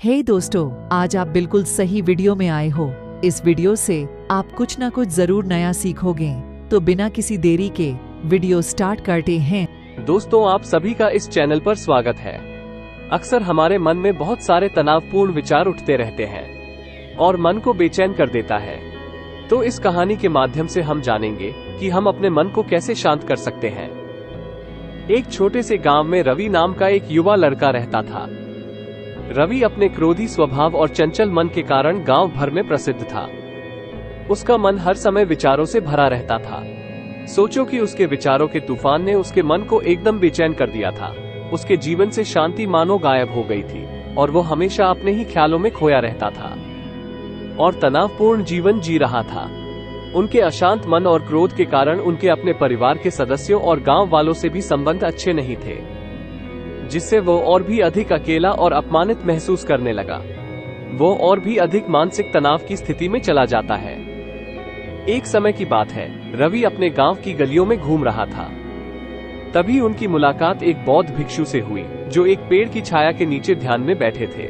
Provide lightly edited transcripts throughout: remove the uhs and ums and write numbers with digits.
हे दोस्तों, आज आप बिल्कुल सही वीडियो में आए हो। इस वीडियो से आप कुछ ना कुछ जरूर नया सीखोगे। तो बिना किसी देरी के वीडियो स्टार्ट करते हैं। दोस्तों, आप सभी का इस चैनल पर स्वागत है। अक्सर हमारे मन में बहुत सारे तनावपूर्ण विचार उठते रहते हैं और मन को बेचैन कर देता है। तो इस कहानी के माध्यम से हम जानेंगे कि हम अपने मन को कैसे शांत कर सकते हैं। एक छोटे से गांव में रवि नाम का एक युवा लड़का रहता था। रवि अपने क्रोधी स्वभाव और चंचल मन के कारण गांव भर में प्रसिद्ध था। उसका मन हर समय विचारों से भरा रहता था। सोचो कि उसके विचारों के तूफान ने उसके मन को एकदम बेचैन कर दिया था। उसके जीवन से शांति मानो गायब हो गई थी और वो हमेशा अपने ही ख्यालों में खोया रहता था और तनावपूर्ण जीवन जी रहा था। उनके अशांत मन और क्रोध के कारण उनके अपने परिवार के सदस्यों और गांव वालों से भी संबंध अच्छे नहीं थे, जिससे वो और भी अधिक अकेला और अपमानित महसूस करने लगा। वो और भी अधिक मानसिक तनाव की स्थिति में चला जाता है। एक समय की बात है, रवि अपने गांव की गलियों में घूम रहा था। तभी उनकी मुलाकात एक बौद्ध भिक्षु से हुई, जो एक पेड़ की छाया के नीचे ध्यान में बैठे थे।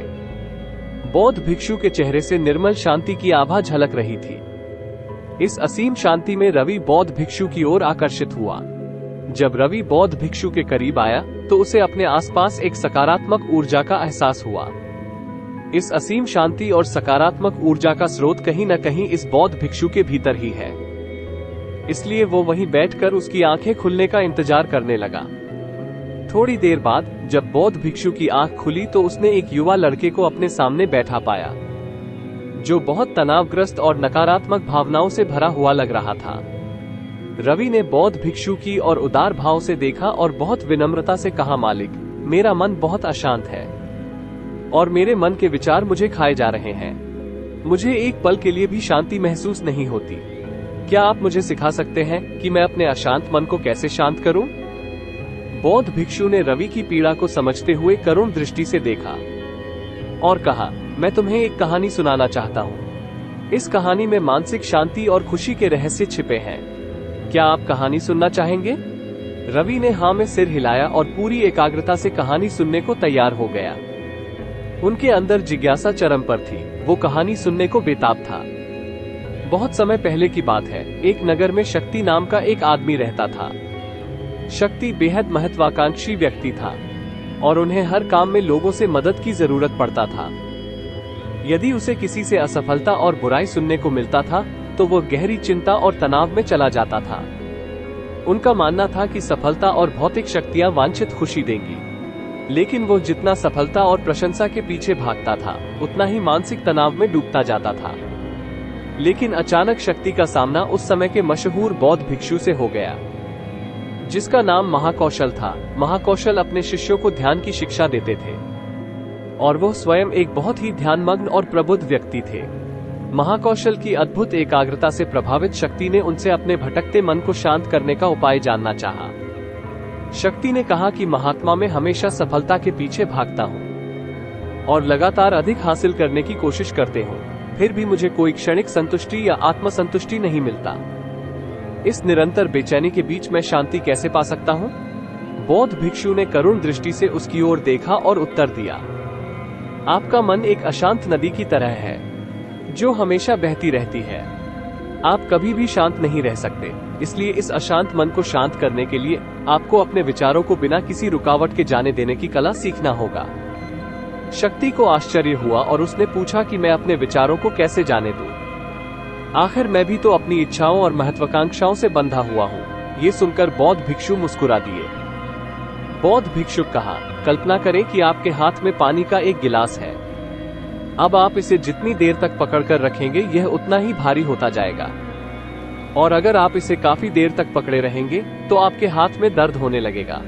बौद्ध भिक्षु के चेहरे से निर्मल शांति की आभा झलक रही थी। इस असीम शांति में रवि बौद्ध भिक्षु की ओर आकर्षित हुआ। जब रवि बौद्ध भिक्षु के करीब आया तो उसे अपने आसपास एक सकारात्मक ऊर्जा का एहसास हुआ। इस असीम शांति और सकारात्मक ऊर्जा का स्रोत कहीं न कहीं इस बौद्ध भिक्षु के भीतर ही है। इसलिए वो वहीं बैठकर उसकी आंखें खुलने का इंतजार करने लगा। थोड़ी देर बाद जब बौद्ध भिक्षु की आंख खुली तो उसने एक युवा लड़के को अपने सामने बैठा पाया, जो बहुत तनावग्रस्त और नकारात्मक भावनाओं से भरा हुआ लग रहा था। रवि ने बौद्ध भिक्षु की और उदार भाव से देखा और बहुत विनम्रता से कहा, मालिक, मेरा मन बहुत अशांत है और मेरे मन के विचार मुझे खाए जा रहे हैं। मुझे एक पल के लिए भी शांति महसूस नहीं होती। क्या आप मुझे सिखा सकते हैं कि मैं अपने अशांत मन को कैसे शांत करूं? बौद्ध भिक्षु ने रवि की पीड़ा को समझते हुए करुण दृष्टि से देखा और कहा, मैं तुम्हें एक कहानी सुनाना चाहता हूँ। इस कहानी में मानसिक शांति और खुशी के रहस्य छिपे हैं। क्या आप कहानी सुनना चाहेंगे? रवि ने हाँ में सिर हिलाया और पूरी एकाग्रता से कहानी सुनने को तैयार हो गया। उनके अंदर जिज्ञासा चरम पर थी। वो कहानी सुनने को बेताब था। बहुत समय पहले की बात है। एक नगर में शक्ति नाम का एक आदमी रहता था। शक्ति बेहद महत्वाकांक्षी व्यक्ति था और उन्हें हर काम में लोगों से मदद की जरूरत पड़ता था। यदि उसे किसी से असफलता और बुराई सुनने को मिलता था तो वो गहरी चिंता और तनाव में चला जाता था। उनका मानना था कि सफलता और भौतिक शक्तियां वांछित खुशी देंगी, लेकिन वो जितना सफलता और प्रशंसा के पीछे भागता था उतना ही मानसिक तनाव में डूबता जाता था। लेकिन अचानक शक्ति का सामना उस समय के मशहूर बौद्ध भिक्षु से हो गया, जिसका नाम महाकौशल था। महाकौशल अपने शिष्यों को ध्यान की शिक्षा देते थे और वो स्वयं एक बहुत ही ध्यानमग्न और प्रबुद्ध व्यक्ति थे। महाकौशल की अद्भुत एकाग्रता से प्रभावित शक्ति ने उनसे अपने भटकते मन को शांत करने का उपाय जानना चाहा। शक्ति ने कहा कि महात्मा, मैं हमेशा सफलता के पीछे भागता हूँ और लगातार अधिक हासिल करने की कोशिश करते हूँ, फिर भी मुझे कोई क्षणिक संतुष्टि या आत्मसंतुष्टि नहीं मिलता। इस निरंतर बेचैनी के बीच मैं शांति कैसे पा सकता हूँ? बौद्ध भिक्षु ने करुण दृष्टि से उसकी ओर देखा और उत्तर दिया, आपका मन एक अशांत नदी की तरह है जो हमेशा बहती रहती है। आप कभी भी शांत नहीं रह सकते। इसलिए इस अशांत मन को शांत करने के लिए आपको अपने विचारों को बिना किसी रुकावट के जाने देने की कला सीखना होगा। शक्ति को आश्चर्य हुआ और उसने पूछा कि मैं अपने विचारों को कैसे जाने दूं? आखिर मैं भी तो अपनी इच्छाओं और महत्वाकांक्षाओं से बंधा हुआ हूँ। ये सुनकर बौद्ध भिक्षु मुस्कुरा दिए। बौद्ध भिक्षुक कहा, कल्पना करें कि आपके हाथ में पानी का एक गिलास है। अब आप इसे जितनी देर तक पकड़कर रखेंगे यह उतना ही भारी होता जाएगा, और अगर आप इसे काफी देर तक पकड़े रहेंगे तो आपके हाथ में दर्द होने लगेगा।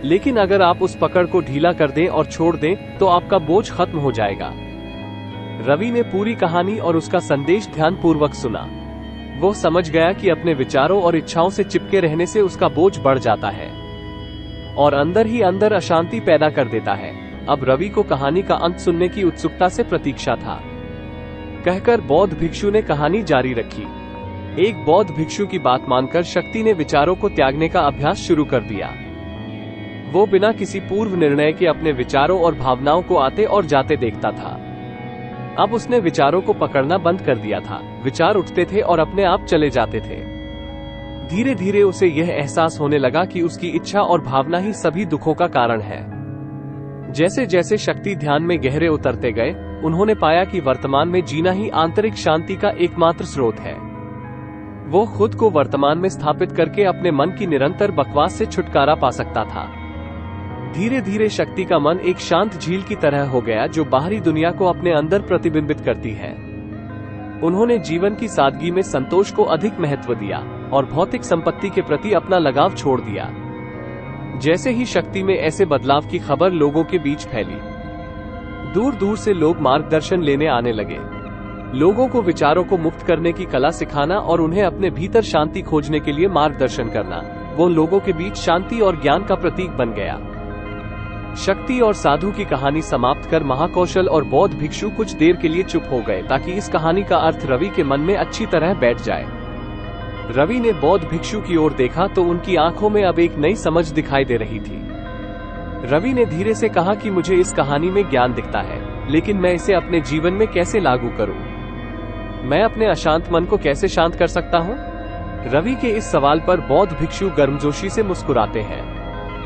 लेकिन अगर आप उस पकड़ को ढीला कर दें और छोड़ दें तो आपका बोझ खत्म हो जाएगा। रवि ने पूरी कहानी और उसका संदेश ध्यानपूर्वक सुना। वो समझ गया कि अपने विचारों और इच्छाओं से चिपके रहने से उसका बोझ बढ़ जाता है और अंदर ही अंदर अशांति पैदा कर देता है। अब रवि को कहानी का अंत सुनने की उत्सुकता से प्रतीक्षा था। कहकर बौद्ध भिक्षु ने कहानी जारी रखी। एक बौद्ध भिक्षु की बात मानकर शक्ति ने विचारों को त्यागने का अभ्यास शुरू कर दिया। वो बिना किसी पूर्व निर्णय के अपने विचारों और भावनाओं को आते और जाते देखता था। अब उसने विचारों को पकड़ना बंद कर दिया था। विचार उठते थे और अपने आप चले जाते थे। धीरे धीरे उसे यह एहसास होने लगा कि उसकी इच्छा और भावना ही सभी दुखों का कारण है। जैसे जैसे शक्ति ध्यान में गहरे उतरते गए, उन्होंने पाया कि वर्तमान में जीना ही आंतरिक शांति का एकमात्र स्रोत है। वो खुद को वर्तमान में स्थापित करके अपने मन की निरंतर बकवास से छुटकारा पा सकता था। धीरे धीरे शक्ति का मन एक शांत झील की तरह हो गया जो बाहरी दुनिया को अपने अंदर प्रतिबिंबित करती है। उन्होंने जीवन की सादगी में संतोष को अधिक महत्व दिया और भौतिक संपत्ति के प्रति अपना लगाव छोड़ दिया। जैसे ही शक्ति में ऐसे बदलाव की खबर लोगों के बीच फैली, दूर दूर से लोग मार्गदर्शन लेने आने लगे। लोगों को विचारों को मुक्त करने की कला सिखाना और उन्हें अपने भीतर शांति खोजने के लिए मार्गदर्शन करना, वो लोगों के बीच शांति और ज्ञान का प्रतीक बन गया। शक्ति और साधु की कहानी समाप्त कर महाकौशल और बौद्ध भिक्षु कुछ देर के लिए चुप हो गए ताकि इस कहानी का अर्थ रवि के मन में अच्छी तरह बैठ जाए। रवि ने बौद्ध भिक्षु की ओर देखा तो उनकी आंखों में अब एक नई समझ दिखाई दे रही थी। रवि ने धीरे से कहा कि मुझे इस कहानी में ज्ञान दिखता है, लेकिन मैं इसे अपने जीवन में कैसे लागू करूं? मैं अपने अशांत मन को कैसे शांत कर सकता हूं? रवि के इस सवाल पर बौद्ध भिक्षु गर्मजोशी से मुस्कुराते हैं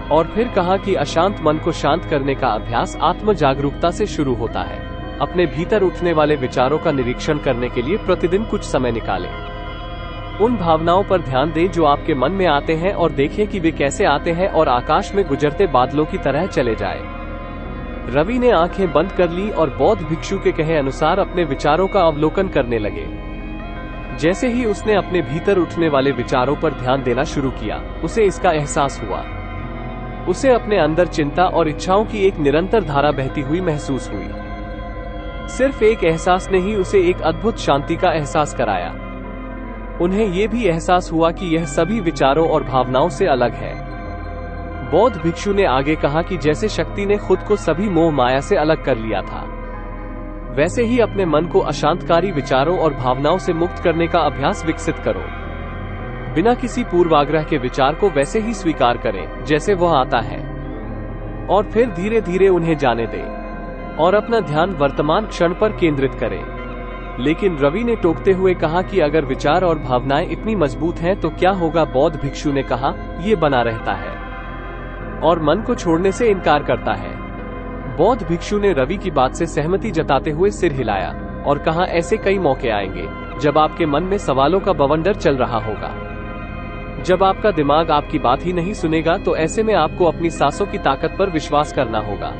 और फिर कहा कि अशांत मन को शांत करने का अभ्यास आत्म जागरूकता से शुरू होता है। अपने भीतर उठने वाले विचारों का निरीक्षण करने के लिए प्रतिदिन कुछ समय निकालें। उन भावनाओं पर ध्यान दें जो आपके मन में आते हैं और देखें कि वे कैसे आते हैं और आकाश में गुजरते बादलों की तरह चले जाए। रवि ने आंखें बंद कर ली और बौद्ध भिक्षु के कहे अनुसार अपने विचारों का अवलोकन करने लगे। जैसे ही उसने अपने भीतर उठने वाले विचारों पर ध्यान देना शुरू किया, उसे इसका एहसास हुआ। उसे अपने अंदर चिंता और इच्छाओं की एक निरंतर धारा बहती हुई महसूस हुई। सिर्फ एक एहसास ने ही उसे एक अद्भुत शांति का एहसास कराया। उन्हें यह भी एहसास हुआ कि यह सभी विचारों और भावनाओं से अलग है। बौद्ध भिक्षु ने आगे कहा कि जैसे शक्ति ने खुद को सभी मोह माया से अलग कर लिया था, वैसे ही अपने मन को अशांतकारी विचारों और भावनाओं से मुक्त करने का अभ्यास विकसित करो। बिना किसी पूर्वाग्रह के विचार को वैसे ही स्वीकार करें जैसे वह आता है और फिर धीरे धीरे उन्हें जाने दें और अपना ध्यान वर्तमान क्षण पर केंद्रित करें। लेकिन रवि ने टोकते हुए कहा कि अगर विचार और भावनाएं इतनी मजबूत हैं तो क्या होगा? बौद्ध भिक्षु ने कहा, ये बना रहता है और मन को छोड़ने से इनकार करता है। बौद्ध भिक्षु ने रवि की बात से सहमति जताते हुए सिर हिलाया और कहा, ऐसे कई मौके आएंगे जब आपके मन में सवालों का बवंडर चल रहा होगा। जब आपका दिमाग आपकी बात ही नहीं सुनेगा तो ऐसे में आपको अपनी सांसों की ताकत पर विश्वास करना होगा।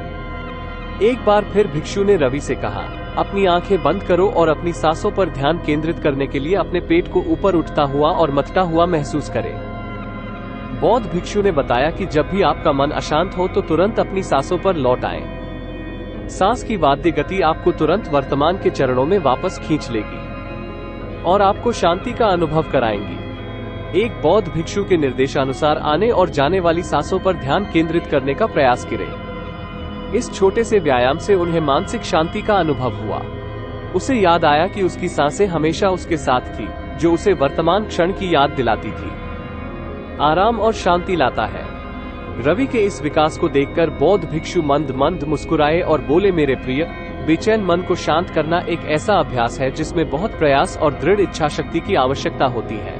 एक बार फिर भिक्षु ने रवि से कहा, अपनी आंखें बंद करो और अपनी सांसों पर ध्यान केंद्रित करने के लिए अपने पेट को ऊपर उठता हुआ और मथता हुआ महसूस करें। बौद्ध भिक्षु ने बताया कि जब भी आपका मन अशांत हो तो तुरंत अपनी सांसों पर लौट आएं। सांस की वाद्य गति आपको तुरंत वर्तमान के चरणों में वापस खींच लेगी और आपको शांति का अनुभव कराएंगी। एक बौद्ध भिक्षु के निर्देशानुसार आने और जाने वाली सांसों पर ध्यान केंद्रित करने का प्रयास करें। इस छोटे से व्यायाम से उन्हें मानसिक शांति का अनुभव हुआ। उसे याद आया कि उसकी सांसें हमेशा उसके साथ थी, जो उसे वर्तमान क्षण की याद दिलाती थी। आराम और शांति लाता है। रवि के इस विकास को देखकर बौद्ध भिक्षु मंद मंद मुस्कुराए और बोले, मेरे प्रिय, बेचैन मन को शांत करना एक ऐसा अभ्यास है जिसमें बहुत प्रयास और दृढ़ इच्छा शक्ति की आवश्यकता होती है,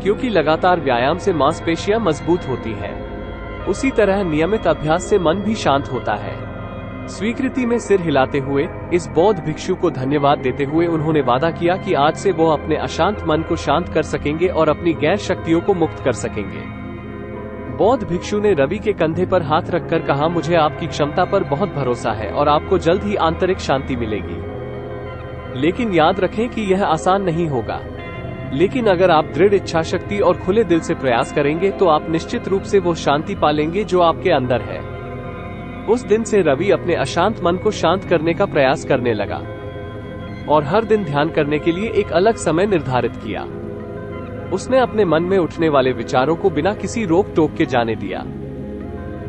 क्योंकि लगातार व्यायाम से मांसपेशियां मजबूत होती हैं। उसी तरह नियमित अभ्यास से मन भी शांत होता है। स्वीकृति में सिर हिलाते हुए इस बौद्ध भिक्षु को धन्यवाद देते हुए उन्होंने वादा किया कि आज से वो अपने अशांत मन को शांत कर सकेंगे और अपनी गैर शक्तियों को मुक्त कर सकेंगे। बौद्ध भिक्षु ने रवि के कंधे पर हाथ रखकर कहा, मुझे आपकी क्षमता पर बहुत भरोसा है और आपको जल्द ही आंतरिक शांति मिलेगी। लेकिन याद रखें कि यह आसान नहीं होगा, लेकिन अगर आप दृढ़ इच्छा शक्ति और खुले दिल से प्रयास करेंगे तो आप निश्चित रूप से वो शांति पालेंगे जो आपके अंदर है। उस दिन से रवि अपने अशांत मन को शांत करने का प्रयास करने लगा और हर दिन ध्यान करने के लिए एक अलग समय निर्धारित किया। उसने अपने मन में उठने वाले विचारों को बिना किसी रोक टोक के जाने दिया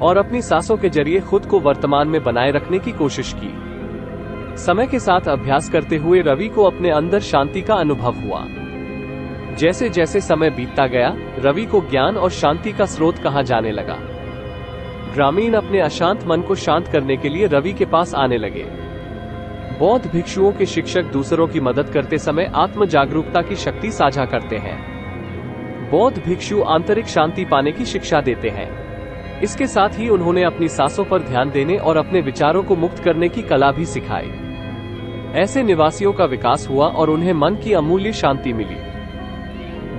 और अपनी सांसों के जरिए खुद को वर्तमान में बनाए रखने की कोशिश की। समय के साथ अभ्यास करते हुए रवि को अपने अंदर शांति का अनुभव हुआ। जैसे जैसे समय बीतता गया, रवि को ज्ञान और शांति का स्रोत कहा जाने लगा। ग्रामीण अपने अशांत मन को शांत करने के लिए रवि के पास आने लगे। बौद्ध भिक्षुओं के शिक्षक दूसरों की मदद करते समय आत्म जागरूकता की शक्ति साझा करते हैं। बौद्ध भिक्षु आंतरिक शांति पाने की शिक्षा देते हैं। इसके साथ ही उन्होंने अपनी सांसों पर ध्यान देने और अपने विचारों को मुक्त करने की कला भी सिखाई। ऐसे निवासियों का विकास हुआ और उन्हें मन की अमूल्य शांति मिली।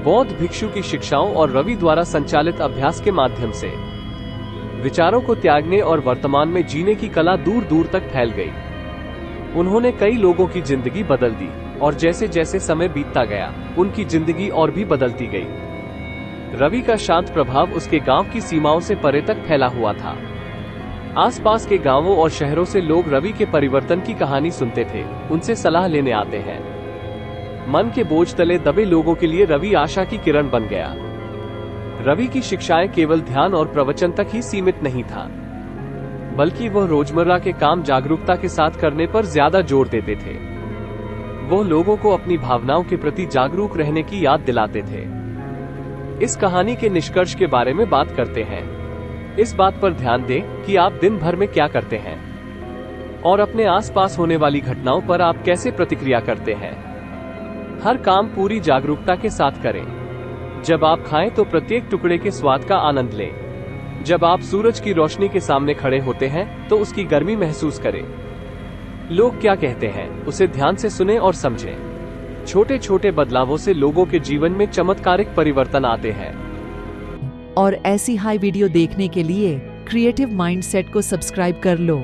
बौद्ध भिक्षु की शिक्षाओं और रवि द्वारा संचालित अभ्यास के माध्यम से विचारों को त्यागने और वर्तमान में जीने की कला दूर दूर तक फैल गई। उन्होंने कई लोगों की जिंदगी बदल दी और जैसे जैसे समय बीतता गया उनकी जिंदगी और भी बदलती गई। रवि का शांत प्रभाव उसके गांव की सीमाओं से परे तक फैला हुआ था। आसपास के गांवों और शहरों से लोग रवि के परिवर्तन की कहानी सुनते थे, उनसे सलाह लेने आते हैं। मन के बोझ तले दबे लोगों के लिए रवि आशा की किरण बन गया। रवि की शिक्षाएं केवल ध्यान और प्रवचन तक ही सीमित नहीं था, बल्कि वह रोजमर्रा के काम जागरूकता के साथ करने पर ज्यादा जोर देते थे। वह लोगों को अपनी भावनाओं के प्रति जागरूक रहने की याद दिलाते थे। इस कहानी के निष्कर्ष के बारे में बात करते हैं। इस बात पर ध्यान दें कि आप दिन भर में क्या करते हैं और अपने आसपास होने वाली घटनाओं पर आप कैसे प्रतिक्रिया करते हैं। हर काम पूरी जागरूकता के साथ करें। जब आप खाएं तो प्रत्येक टुकड़े के स्वाद का आनंद लें। जब आप सूरज की रोशनी के सामने खड़े होते हैं तो उसकी गर्मी महसूस करें। लोग क्या कहते हैं उसे ध्यान से सुनें और समझें। छोटे छोटे बदलावों से लोगों के जीवन में चमत्कारिक परिवर्तन आते हैं। और ऐसी हाई वीडियो देखने के लिए क्रिएटिव माइंडसेट को सब्सक्राइब कर लो।